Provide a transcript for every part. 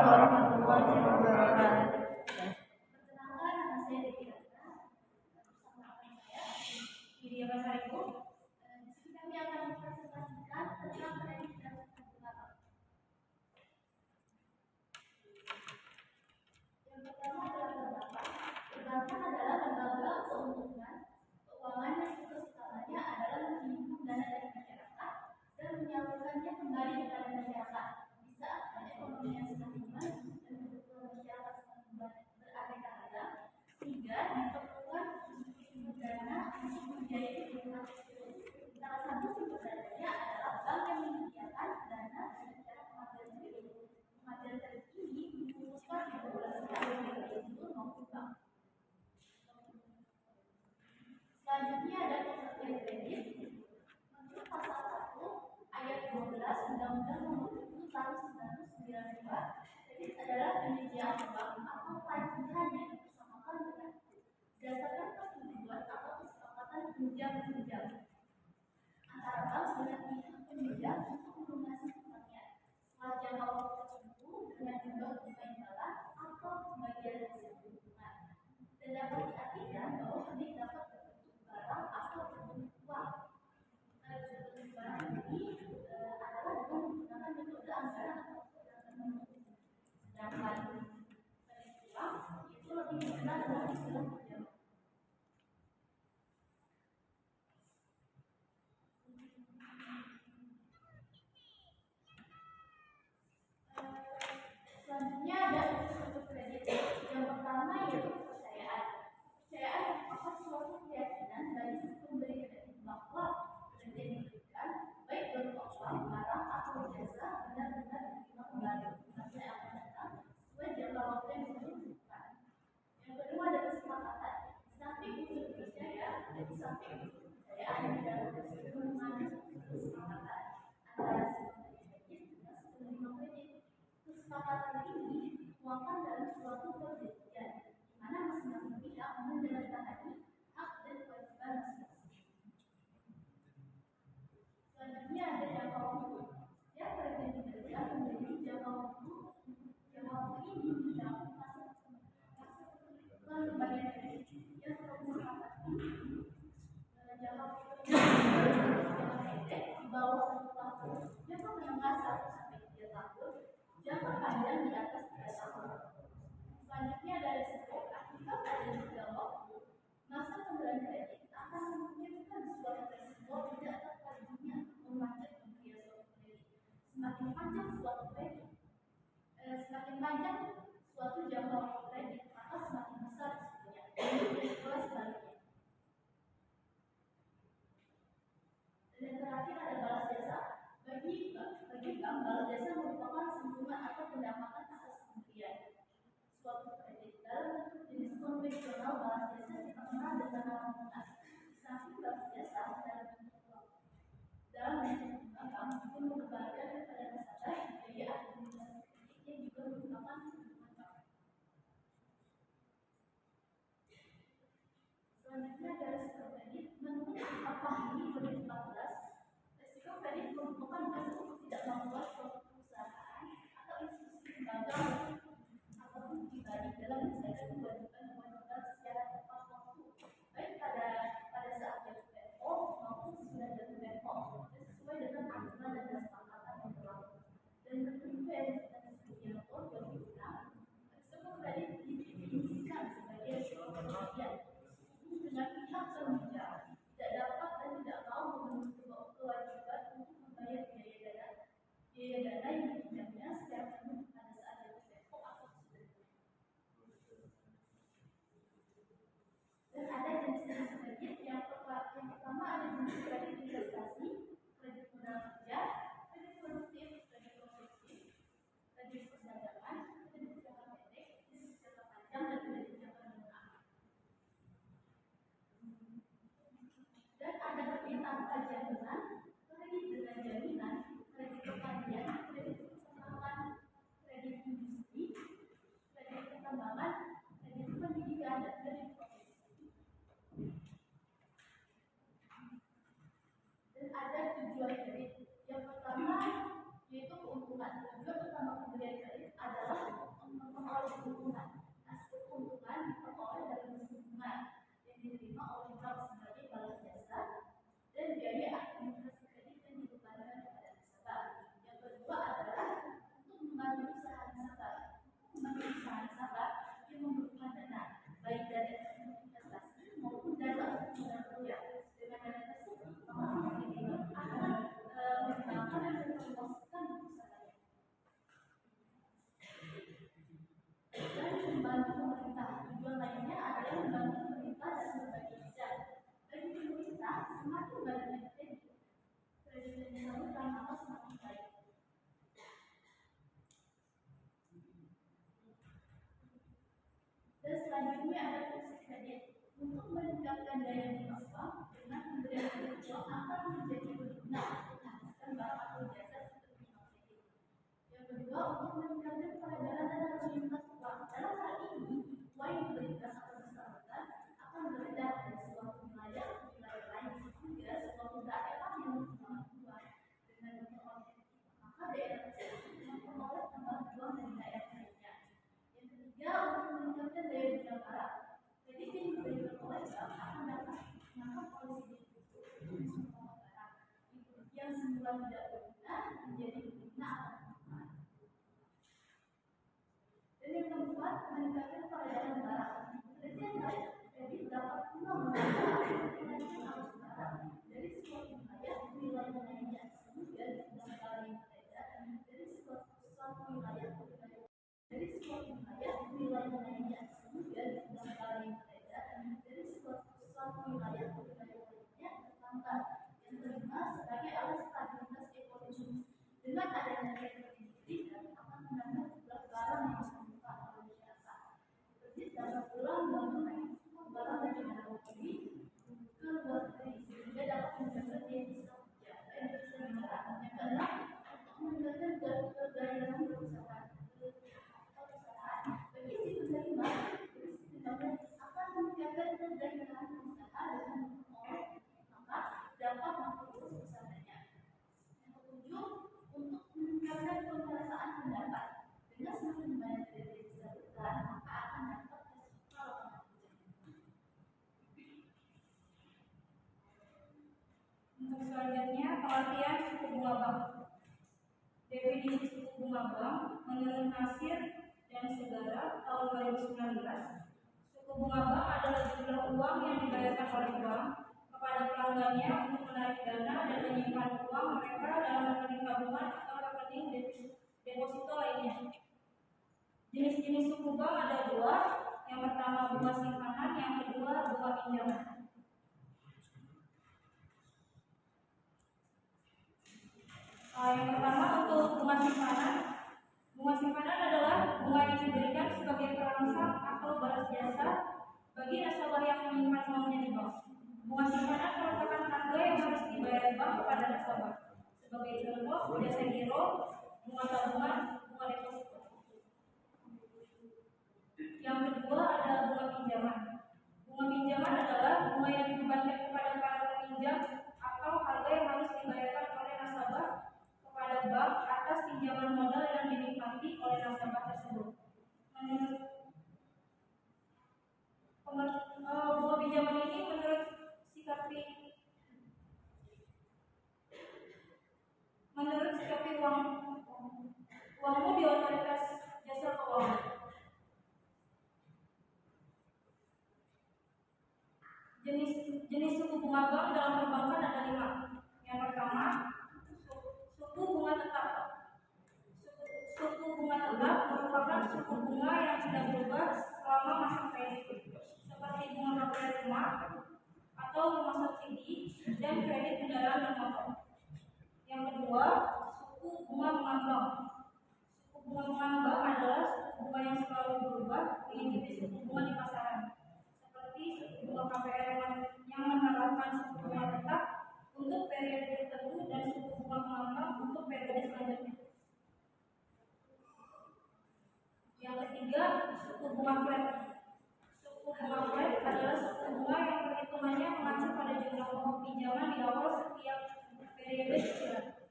warahmatullahi wabarakatuh. Perkenalkan, nama saya Devi Ratna. Bersama rekan saya, Widya Basaribu. Di sini kami akan mempresentasikan tentang kredit dan perbankan. Yang pertama adalah perbankan. Perbankan adalah lembaga keuangan yang tugas utamanya adalah menghimpun dana dari masyarakat dan menyalurkannya kembali kepada masyarakat. Di saat ekonomi yang semakin maju dan kebutuhan masyarakat semakin beraneka ragam, sehingga diperlukan sumber dana untuk membiayai kebutuhan tersebut. Salah satu sumber dananya adalah bank yang menyediakan dana dengan cara pengambilan kredit. Pengambilan kredit ini diputuskan regulasi oleh gubernur maupun bank. Selanjutnya ada pengertian kredit. Menurut pasal 1 ayat 12 Undang-Undang Nomor 7 Tahun 1992, kredit adalah penyediaan uang atau tagihan yang dipersamakan dengan berdasarkan persetujuan atau kesepakatan pinjam-menjam antara bank dengan pihak peminjam untuk melunasi utangnya setelah jangka waktu tertentu dengan jumlah bunga imbalan atau pembagian hasil keuntungan. Dan dapat diartikan bahwa kredit dapat berbentuk barang atau berbentuk uang. Bentuk barang ini adalah dengan menggunakan metode anggaran atau sedangkan kredit uang itu lebih dikenal dengan istilah pinjaman. Selanjutnya ada suatu kredit. Yang pertama yaitu kepercayaan. Kepercayaan merupakan suatu keyakinan bagi si pemberi kredit bahwa kredit yang diberikan baik berupa uang, barang atau jasa benar-benar diterima kembali di masa yang akan datang sesuai jangka waktu yang ditentukan. Yang kedua ada kesepakatan. Di samping unsur percaya dan di samping unsur kepercayaan di dalam mengandung kesepakatan antara si pemberi kredit dengan si penerima kredit. Kesepakatan ini dituangkan dalam suatu perjanjian di mana masing-masing pihak menandatangani hak dan kewajiban masing-masing. Selanjutnya ada jangka waktu. Setiap perjanjian kredit akan memiliki jangka waktu. Jangka waktu ini mencakup masa pembayaran kredit yang tersepakati. Jangka waktu jangka pendek di bawah 1 tahun, jangka menengah 1 sampai 3 tahun, jangka panjang di atas 3 tahun. Selanjutnya dari resiko. Akibat adanya jangka waktu, masa pemberian kredit akan memungkinkan suatu resiko tidak tertangguhnya memanjang pemberian suatu kredit. Semakin panjang suatu jangka waktu kredit, maka semakin besar risikonya. Itulah sebaliknya. Dan yang terakhir ada balas jasa. Bagi bank, balas jasa merupakan sambungan atau pendapatan atas pemberian suatu kredit. Dalam bentuk jenis konvensional, balas jasa dikenal dengan nama lunas. Di samping balas jasa dalam bentuk uang, dalam bentuk bunga, bank pun mengembalikan kepada nasabah biaya administrasi kredit yang juga merupakan sambungan bank. Selanjutnya ada resiko kredit. Menurut Al-Fahmi 2014, resiko kredit merupakan bentuk ketidakmampuan suatu perusahaan atau institusi lembaga ataupun pribadi dalam menyelesaikan kewajiban secara tepat waktu, baik pada saat jatuh tempo maupun sesudah jatuh tempo, sesuai dengan aturan dan kesepakatan yang berlaku. Dan menurut Veritas Sugiarto 2006, resiko kredit didefinisikan sebagai resiko kerugian dengan pihak peminjam tidak dapat dan tidak mau memenuhi kewajiban untuk membayar biaya dana yang dipinjamnya secara penuh pada saat jatuh tempo atau sesudah. Dan ada jenis-jenis kredit. Yang pertama ada jenis kredit investasi, kredit modal kerja, kredit produktif, kredit konsumtif, kredit perdagangan, kredit jangka pendek, kredit jangka panjang, dan kredit jangka menengah. Dan ada kredit tanpa jaminan, kredit dengan jaminan, kredit pertanian, kredit pertambangan, kredit industri, kredit pertambangan, kredit pendidikan, dan kredit profesi. Dan ada tujuan kredit. Yang pertama yaitu keuntungan. Tujuan utama pemberian kredit adalah maka daerah tersebut memperoleh tambahan uang dari daerah lainnya. Yang ketiga, untuk meningkatkan daya guna barang, kredit yang diberikan oleh bank akan dapat mengangkat polisi itu semua barang yang semula tidak berguna menjadi berguna atau bermanfaat. Dan yang keempat, meningkatkan peredaran barang. Kredit dapat pula menambah penaikan arus barang dari suatu wilayah ke wilayah lainnya sehingga jumlah barang yang beredar dari suatu wilayah ke wilayah lainnya sehingga jumlah barang yang beredar dari suatu wilayah ke wilayah lainnya bertambah. Yang kelima, sebagai alat stabilitas ekonomi, dengan adanya kredit ini akan menambah jumlah barang yang dibuka oleh masyarakat. Kredit dapat pula membantu barang dari dalam negeri ke luar negeri sehingga dapat menjaga devisa negara. Yang keenam, untuk meningkatkan kegairahan perusahaan. Bagi si penerima akan meningkatkan kegairahan perusahaan dengan memperoleh maka dapat mengurus usahanya. Yang ketujuh, untuk meningkatkan pemerataan pendapat. Dengan semakin banyak devisa besar, maka akan dapat tercipta lapangan kerja. Untuk selanjutnya, pengertian suku bunga bank. Definisi suku bunga bank menurut Nasir dan Segara tahun 2019, suku bunga bank adalah jumlah uang yang dibayarkan oleh bank kepada pelanggannya untuk menarik dana dan menyimpan uang mereka dalam rekening tabungan atau rekening deposito lainnya. Jenis-jenis suku bank ada dua. Yang pertama bunga simpanan, yang kedua bunga pinjaman. Yang pertama untuk bunga simpanan. Bunga simpanan adalah bunga yang diberikan sebagai perangsang atau balas jasa bagi nasabah yang menyimpan uangnya di bank. Bunga simpanan merupakan harga yang harus dibayar bank kepada nasabah. Sebagai contoh, jasa giro, bunga tabungan, bunga deposito. Yang kedua ada bunga pinjaman. Bunga pinjaman adalah bunga yang dibebankan kepada para peminjam atau harga yang harus dibayarkan oleh nasabah kepada bank atas pinjaman modal yang dinikmati oleh nasabah tersebut. Bunga pinjaman ini menurut sikapi uangmu di otoritas jasa keuangan. Jenis suku bunga bank dalam perbankan ada 5. Yang pertama, suku bunga tetap. Suku bunga tetap merupakan suku bunga yang tidak berubah selama masa kredit, seperti bunga KPR rumah atau rumah subsidi dan kredit kendaraan bermotor. Yang kedua, suku bunga mengambang. Suku bunga mengambang adalah suku bunga yang selalu berubah, mengikuti suku bunga di pasaran, seperti suku bunga KPR yang menerapkan suku bunga tetap untuk periode tertentu dan suku bunga mengambang untuk periode selanjutnya. Yang ketiga, suku bunga flat. Suku bunga flat adalah suku bunga yang perhitungannya mengacu pada jumlah pokok pinjaman di awal setiap periode cicilan.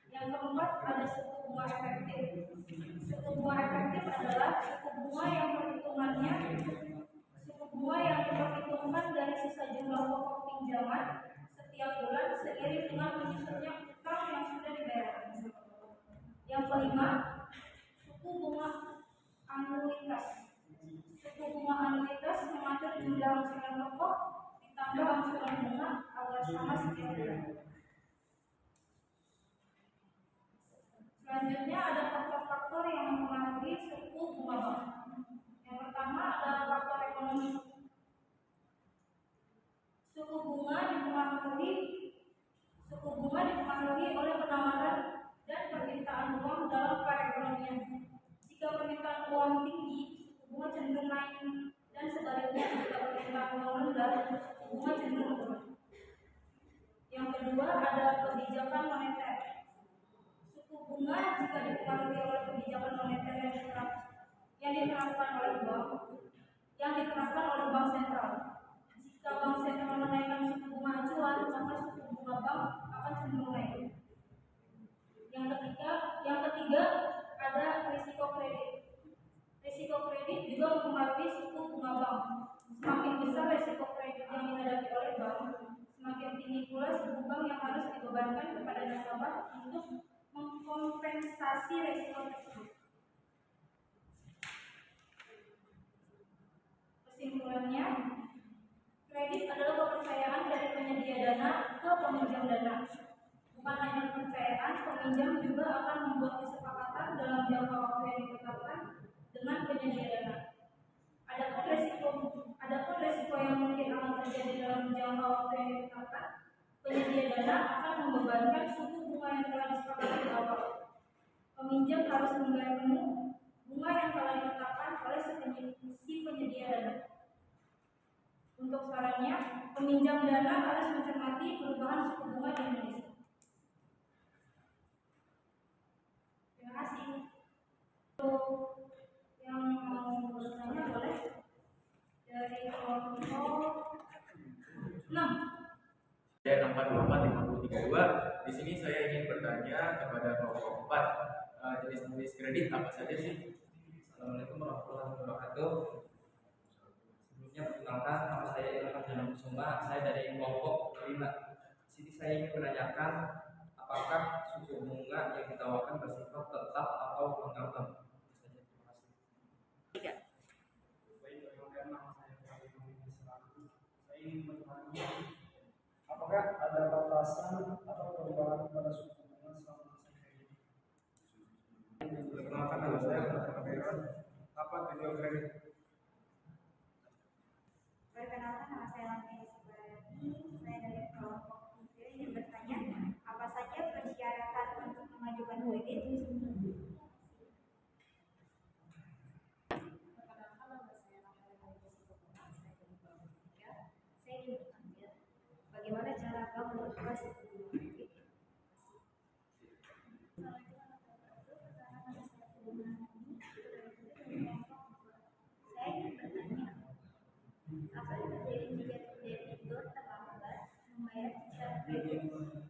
Yang keempat ada suku bunga efektif. Suku bunga efektif adalah suku bunga yang diperhitungkan dari sisa jumlah pokok pinjaman setiap bulan seiring dengan menyusunnya utang yang sudah dibayarkan. Yang kelima, suku bunga anuitas. Suku bunga anuitas mengatur jumlah angsuran pokok ditambah angsuran bunga agar sama setiap bulan. Selanjutnya ada faktor-faktor yang mempengaruhi suku bunga bank. Yang pertama adalah faktor ekonomi. Suku bunga dipengaruhi oleh penawaran dan permintaan uang dalam perekonomian. Jika permintaan uang tinggi, suku bunga cenderung naik, dan sebaliknya jika permintaan uang rendah, suku bunga cenderung turun. Yang kedua ada kebijakan moneter. Suku bunga jika dipengaruhi oleh kebijakan moneter yang diterapkan oleh bank sentral. Jika bank sentral menaikkan suku bunga acuan, maka suku bunga bank akan cenderung naik. Yang ketiga, ketiga ada risiko kredit. Risiko kredit juga mempengaruhi suku bunga bank. Semakin besar risiko kredit yang dihadapi oleh bank, semakin tinggi pula suku bank yang harus dibebankan kepada nasabah untuk mengkompensasi risiko tersebut. Kesimpulannya, kredit adalah kepercayaan dari penyedia dana ke peminjam dana. Bukan hanya kepercayaan, peminjam juga akan membuat kesepakatan dalam jangka waktu yang ditetapkan dengan penyedia dana. Adapun resiko yang mungkin akan terjadi dalam jangka waktu yang ditetapkan, penyedia dana akan membebankan suku bunga yang telah disepakati di awal. Peminjam harus membayar penuh bunga yang telah ditetapkan oleh si penyedia dana. Untuk sarannya, peminjam dana harus mencermati perubahan suku bunga di Indonesia. Terima kasih. Untuk yang mau bertanya boleh dari kelompok 6. Saya 6245332. Di sini saya ingin bertanya kepada kelompok 4. Jenis-jenis kredit apa saja sih? Assalamualaikum warahmatullahi wabarakatuh. Sebelumnya perkenalkan, nama saya Ilham Janam Kusuma. Saya dari kelompok 5. Di sini saya ingin menanyakan apakah suku bunga yang ditawarkan bersifat tetap atau mengambang. Terima kasih. Baik, perkenalkan nama saya Saya ingin bertanya, apakah ada batasan atau perubahan pada suku bunga selama masa kredit? Perkenalkan nama saya apa tujuan kredit? Perkenalkan, nama saya Lanti Subarani. Saya dari kelompok 3 ingin bertanya, apa saja persyaratan untuk mengajukan kredit? Perkenalkan, nama saya Natalia Subarani. Saya dari kelompok 3. Saya ingin bertanya, bagaimana cara bank menentukan suku bunga kredit? Saya ingin bertanya, apa yang terjadi jika debitur terlambat membayar cicilan kredit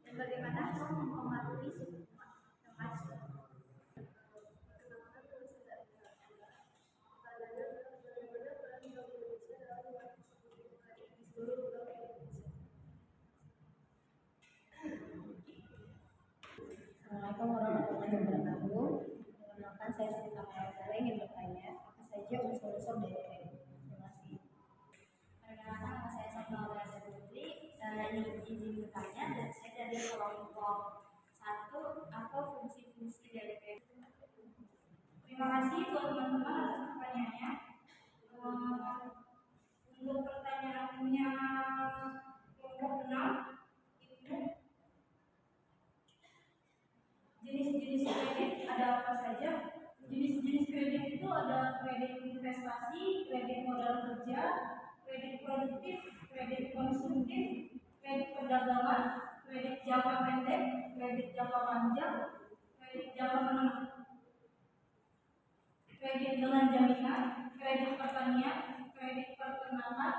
dan bagaimana hal mempengaruhi suku bunga termasuk Assalamualaikum warahmatullahi wabarakatuh. Perkenalkan, saya Siti Kamaya. Saya ingin bertanya, apa saja unsur-unsur dari kredit? Terima kasih. Perkenalkan, nama saya Satwa Putri. Izin bertanya, dan saya dari kelompok 1, apa fungsi-fungsi dari kredit? Terima kasih buat teman-teman atas pertanyaannya. Untuk pertanyaannya kelompok 6 itu jenis-jenis kredit ada apa saja? Jenis-jenis kredit itu ada kredit investasi, kredit modal kerja, kredit produktif, kredit konsumtif, kredit perdagangan, kredit jangka pendek, kredit jangka panjang, kredit jangka menengah, kredit dengan jaminan, kredit pertanian, kredit peternakan,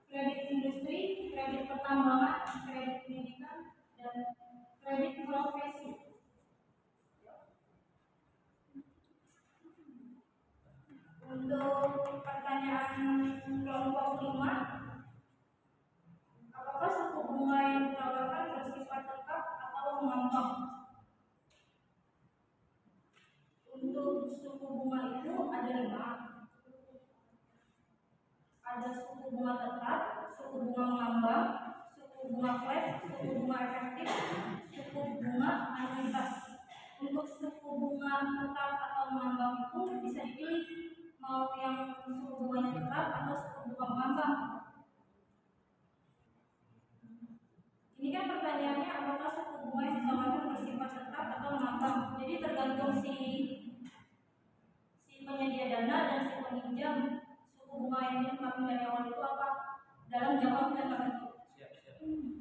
kredit industri, kredit pertambangan, kredit pendidikan, dan kredit profesi. Untuk pertanyaan kelompok 5, apakah suku bunga yang ditawarkan bersifat tetap atau mengambang? Untuk suku bunga itu ada 5. Ada suku bunga tetap, suku bunga mengambang, suku bunga flat, suku bunga efektif, suku bunga anuitas. Untuk suku bunga tetap atau mengambang itu bisa dipilih mau yang suku bunganya tetap atau suku bunga mengambang. Ini kan pertanyaannya apakah suku bunga yang ditawarkan bersifat tetap atau mengambang. Jadi tergantung si penyedia dana dan si peminjam, suku bunga yang ditetapkan dari awal itu apa dalam jangka waktu tertentu.